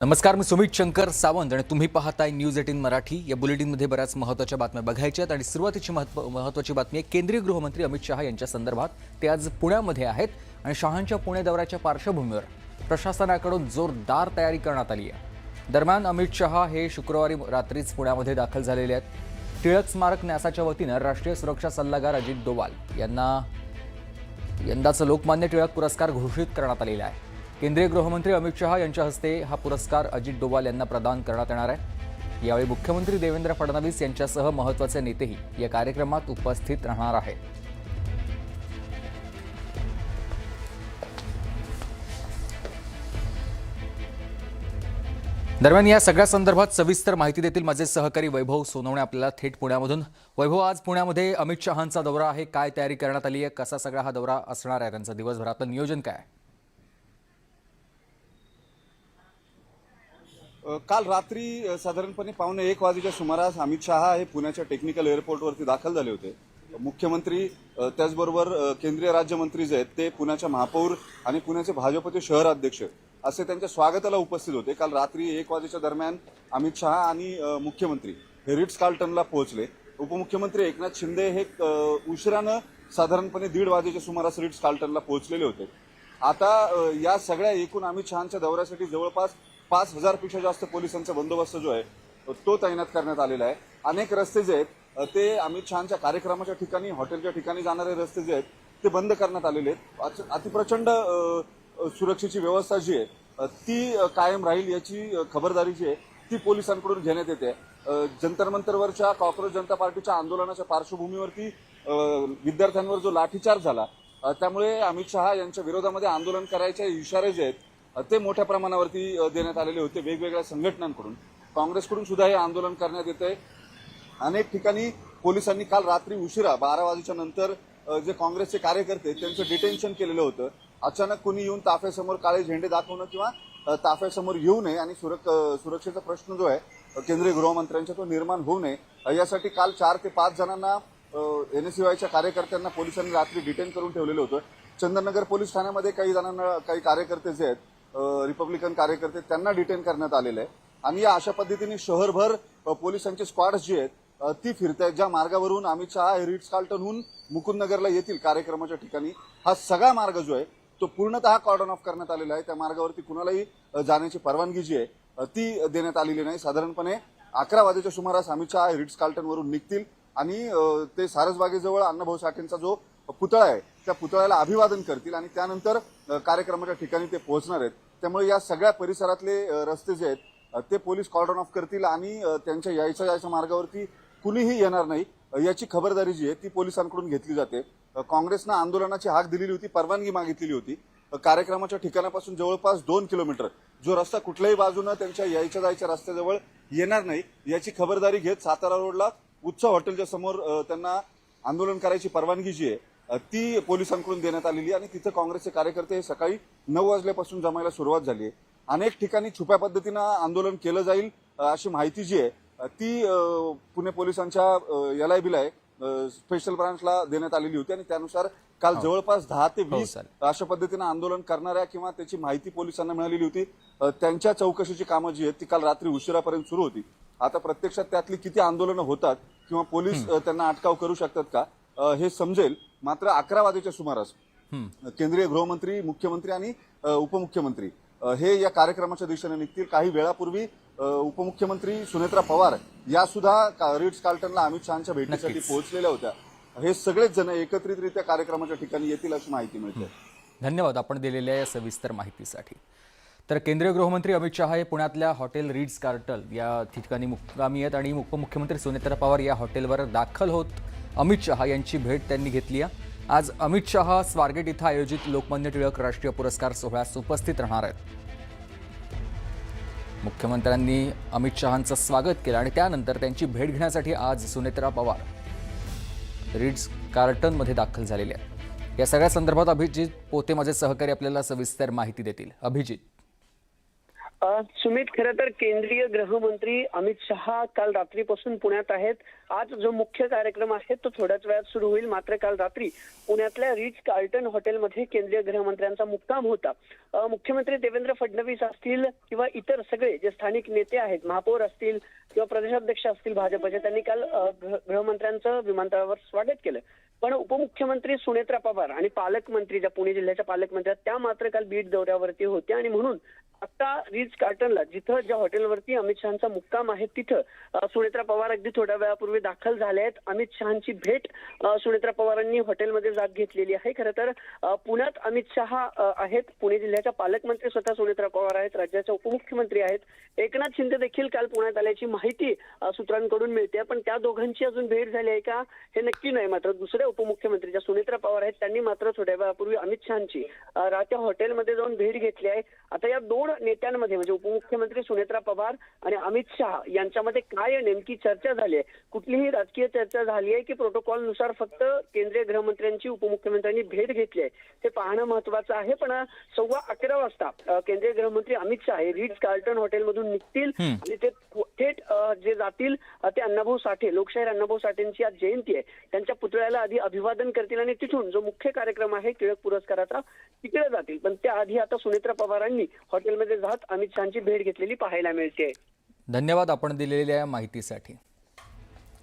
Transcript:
नमस्कार, मी सुमित शंकर सावंत आणि तुम्ही पाहताय न्यूज 18 मराठी। या बुलेटिनमध्ये बऱ्याच महत्त्वाच्या बातम्या बघायच्या आहेत आणि सुरुवातीची महत्त्वाची बातमी आहे केंद्रीय गृहमंत्री अमित शहा यांच्या संदर्भात। ते आज पुण्यामध्ये आहेत आणि शहांच्या पुणे दौऱ्याच्या पार्श्वभूमीवर प्रशासनाकडून जोरदार तयारी करण्यात आली आहे। दरम्यान अमित शहा हे शुक्रवारी रात्रीच पुण्यामध्ये दाखल झालेले आहेत। टिळक स्मारक न्यासाच्या वतीनं राष्ट्रीय सुरक्षा सल्लागार अजित डोवाल यांना यंदाचा लोकमान्य टिळक पुरस्कार घोषित करण्यात आलेला आहे। केंद्रीय गृहमंत्री अमित शहा यांच्या हस्ते हा पुरस्कार अजित डोवाल यांना प्रदान करण्यात येणार आहे। यावेळी मुख्यमंत्री देवेंद्र फडणवीस यांच्यासह महत्त्वाचे नेतेही या कार्यक्रमात उपस्थित राहणार आहेत। दरम्यान या सगळ्या संदर्भात सविस्तर माहिती देतील माझे सहकारी वैभव सोनवणे आपल्याला थेट पुण्यामधून। वैभव, आज पुण्यामध्ये अमित शहांचा दौरा आहे, काय तयारी करण्यात आली आहे, कसा सगळा हा दौरा असणार आहे, त्यांचं दिवसभरातलं नियोजन काय आहे? काल रात्री साधारणपणे 1:15 वाजेच्या सुमारास अमित शहा हे पुण्याच्या टेक्निकल एअरपोर्टवरती दाखल झाले होते। मुख्यमंत्री त्याचबरोबर केंद्रीय राज्यमंत्री जे आहेत ते पुण्याच्या महापौर आणि पुण्याचे भाजपचे शहर अध्यक्ष असे त्यांच्या स्वागताला उपस्थित होते। काल रात्री 1 वाजेच्या दरम्यान अमित शहा आणि मुख्यमंत्री हे रिट्स कार्लटनला पोहोचले। उपमुख्यमंत्री एकनाथ शिंदे हे उशिरानं साधारणपणे 1:30 वाजेच्या सुमारास रिट्स कार्लटनला पोहोचलेले होते। आता या सगळ्या एकूण अमित शहांच्या दौऱ्यासाठी जवळपास 5,000 पेक्षा जास्त पोलिसांचा बंदोबस्त जो आहे तो तैनात करण्यात आलेला आहे। अनेक रस्ते जे आहेत ते अमित शहांच्या कार्यक्रमाच्या ठिकाणी, हॉटेलच्या ठिकाणी जाणारे रस्ते जे आहेत ते बंद करण्यात आलेले आहेत। अतिप्रचंड सुरक्षेची व्यवस्था जी आहे ती कायम राहील याची खबरदारी जी आहे ती पोलिसांकडून घेण्यात येते। जंतर मंतरवरच्या कॉक्रोच जनता पार्टीच्या आंदोलनाच्या पार्श्वभूमीवरती विद्यार्थ्यांवर जो लाठीचार्ज झाला त्यामुळे अमित शहा यांच्या विरोधामध्ये आंदोलन करायचे इशारे जे आहेत ते मोठ्या प्रमाणावरती देण्यात आलेले होते। वेगवेगळ्या संघटनांकडून, काँग्रेसकडून सुद्धा हे आंदोलन करण्यात येते। अनेक ठिकाणी पोलिसांनी काल रात्री उशिरा 12 वाजेच्या नंतर जे काँग्रेसचे कार्यकर्ते त्यांचं डिटेन्शन केलेलं होतं। अचानक कुणी येऊन ताफ्यासमोर काळे झेंडे दाखवणं किंवा ताफ्यासमोर येऊ नये आणि सुरक्षेचा प्रश्न जो आहे केंद्रीय गृहमंत्र्यांचा तो निर्माण होऊ नये यासाठी काल 4 ते 5 जणांना एनएसयूआयच्या कार्यकर्त्यांना पोलिसांनी रात्री डिटेन करून ठेवलेलं होतं। चंदननगर पोलीस ठाण्यामध्ये काही जणांना, काही कार्यकर्ते जे आहेत रिपब्लिकन कार्यकर्ते त्यांना डिटेन करण्यात आलेलं आहे आणि या अशा पद्धतीने शहरभर पोलिसांचे स्क्वॉड्स जे आहेत ती फिरत आहेत। ज्या मार्गावरून अमित शहा हे रिट्स कार्लटनहून मुकुंदनगरला येतील कार्यक्रमाच्या ठिकाणी, हा सगळा मार्ग जो आहे तो पूर्णतः कॉर्डन ऑफ करण्यात आलेला आहे। त्या मार्गावरती कुणालाही जाण्याची परवानगी जी आहे ती देण्यात आलेली नाही। साधारणपणे 11 वाजेच्या सुमारास अमित शहा रिट्स कार्लटनवरून निघतील आणि ते सारसबागेजवळ अण्णाभाऊ साठेंचा जो पुतळा आहे त्या पुतळ्याला अभिवादन करतील आणि त्यानंतर कार्यक्रमाच्या ठिकाणी ते पोहोचणार आहेत। त्यामुळे या सगळ्या परिसरातले रस्ते जे आहेत ते पोलीस कॉर्डन ऑफ करतील आणि त्यांच्या यायच्या मार्गावरती कुणीही येणार नाही याची खबरदारी जी आहे ती पोलिसांकडून घेतली जाते। काँग्रेसनं आंदोलनाची हाक दिलेली होती, परवानगी मागितलेली होती। कार्यक्रमाच्या ठिकाणापासून जवळपास 2 किलोमीटर जो रस्ता कुठल्याही बाजूनं त्यांच्या जायच्या रस्त्याजवळ येणार नाही याची खबरदारी घेत सातारा रोडला उत्सव हॉटेलच्या समोर त्यांना आंदोलन करायची परवानगी जी आहे ती पोलिसांकडून देण्यात आलेली आणि तिथे काँग्रेसचे कार्यकर्ते हे सकाळी 9 वाजल्यापासून जमायला सुरुवात झाली आहे। अनेक ठिकाणी छुप्या पद्धतीनं आंदोलन केलं जाईल अशी माहिती जी आहे ती पुणे पोलिसांच्या LIB स्पेशल ब्रांचला देण्यात आलेली होती आणि त्यानुसार काल जवळपास 10 ते 20 अशा पद्धतीनं आंदोलन करणाऱ्या किंवा त्याची माहिती पोलिसांना मिळालेली होती। त्यांच्या चौकशीची कामं जी आहेत ती काल रात्री उशिरापर्यंत सुरू होती। आता प्रत्यक्षात त्यातली किती आंदोलनं होतात किंवा पोलीस त्यांना अटकाव करू शकतात का हे समजेल। मात्र 11 वाजेच्या सुमारास केंद्रीय गृहमंत्री, मुख्यमंत्री आणि उपमुख्यमंत्री हे या कार्यक्रमाच्या दिशेने निघतील। काही वेळापूर्वी उपमुख्यमंत्री सुनेत्रा पवार या सुद्धा रिट्स कार्लटनला अमित शहांच्या भेटीसाठी पोहोचलेल्या होत्या। हे सगळेच जण एकत्रितरित्या कार्यक्रमाच्या ठिकाणी येतील अशी माहिती मिळते। धन्यवाद आपण दिलेल्या या सविस्तर माहितीसाठी। तर केंद्रीय गृहमंत्री अमित शहा हे पुण्यातल्या हॉटेल रिट्स कार्लटन या ठिकाणी मुक्कामी आहेत आणि उपमुख्यमंत्री सुनेत्रा पवार या हॉटेलवर दाखल होत अमित शहा यांची भेट त्यांनी घेतली आहे। आज अमित शहा स्वारगेट इथं आयोजित लोकमान्य टिळक राष्ट्रीय पुरस्कार सोहळ्यास उपस्थित राहणार आहेत। मुख्यमंत्र्यांनी अमित शहांचं स्वागत केलं आणि त्यानंतर त्यांची भेट घेण्यासाठी आज सुनेत्रा पवार रिट्स कार्लटनमध्ये दाखल झालेले आहेत। या सगळ्या संदर्भात अभिजित पोते माझे सहकारी आपल्याला सविस्तर माहिती देतील। अभिजित, सुमित, खरं तर केंद्रीय गृहमंत्री अमित शहा काल रात्रीपासून पुण्यात आहेत. आज जो मुख्य कार्यक्रम आहे तो थोड्याच वेळात सुरू होईल. मात्र काल रात्री पुण्यातल्या रिच कार्ल्टन हॉटेलमध्ये केंद्रीय गृहमंत्र्यांचा मुक्काम होता. मुख्यमंत्री देवेंद्र फडणवीस असतील किंवा इतर सगळे जे स्थानिक नेते आहेत, महापौर असतील किंवा प्रदेशाध्यक्ष असतील भाजपचे, त्यांनी काल गृहमंत्र्यांचं विमानतळावर स्वागत केलं. पण उपमुख्यमंत्री सुनेत्रा पवार आणि पालकमंत्री, ज्या पुणे जिल्ह्याच्या पालकमंत्री त्या मात्र काल बीड दौऱ्यावरती होत्या आणि म्हणून आता रिच कार्टनला, जिथं ज्या हॉटेलवरती अमित शहाचा मुक्काम आहे, तिथं सुनेत्रा पवार अगदी थोड्या वेळापूर्वी दाखल झाल्या आहेत. अमित शहाची भेट सुनेत्रा पवारांनी हॉटेलमध्ये जात घेतलेली आहे. खरं तर पुण्यात अमित शहा आहेत, पुणे जिल्ह्याच्या पालकमंत्री स्वतः सुनेत्रा पवार आहेत, राज्याच्या उपमुख्यमंत्री आहेत. एकनाथ शिंदे देखील काल पुण्यात आल्याची माहिती सूत्रांकडून मिळते. पण त्या दोघांची अजून भेट झाली आहे का हे नक्की नाही. मात्र दुसऱ्या उपमुख्यमंत्री ज्या सुनेत्रा पवार आहेत, त्यांनी मात्र थोड्या वेळापूर्वी अमित शहाची त्या हॉटेलमध्ये जाऊन भेट घेतली आहे. आता या दोन नेत्यांमध्ये म्हणजे उपमुख्यमंत्री सुनेत्रा पवार आणि अमित शहा यांच्यामध्ये काय नेमकी चर्चा झाली आहे, कुठलीही राजकीय चर्चा झाली आहे की प्रोटोकॉलनुसार फक्त केंद्रीय गृहमंत्र्यांची उपमुख्यमंत्र्यांनी भेट घेतली आहे, ते पाहणं महत्वाचं आहे. पण 11:15 वाजता केंद्रीय गृहमंत्री अमित शहा हे रिच कार्ल्टन हॉटेलमधून निघतील आणि ते थेट जे जातील ते अण्णाभाऊ साठे, लोकशाहीर अण्णाभाऊ साठेंची आज जयंती आहे, त्यांच्या पुतळ्याला आधी अभिवादन करतील आणि तिथून जो मुख्य कार्यक्रम आहे टिळक पुरस्काराचा तिकडे जातील. पण त्याआधी आता सुनेत्रा पवारांनी हॉटेलमध्ये जात अमित शहाची भेट घेतलेली पाहायला मिळते. धन्यवाद आपण दिलेल्या माहितीसाठी.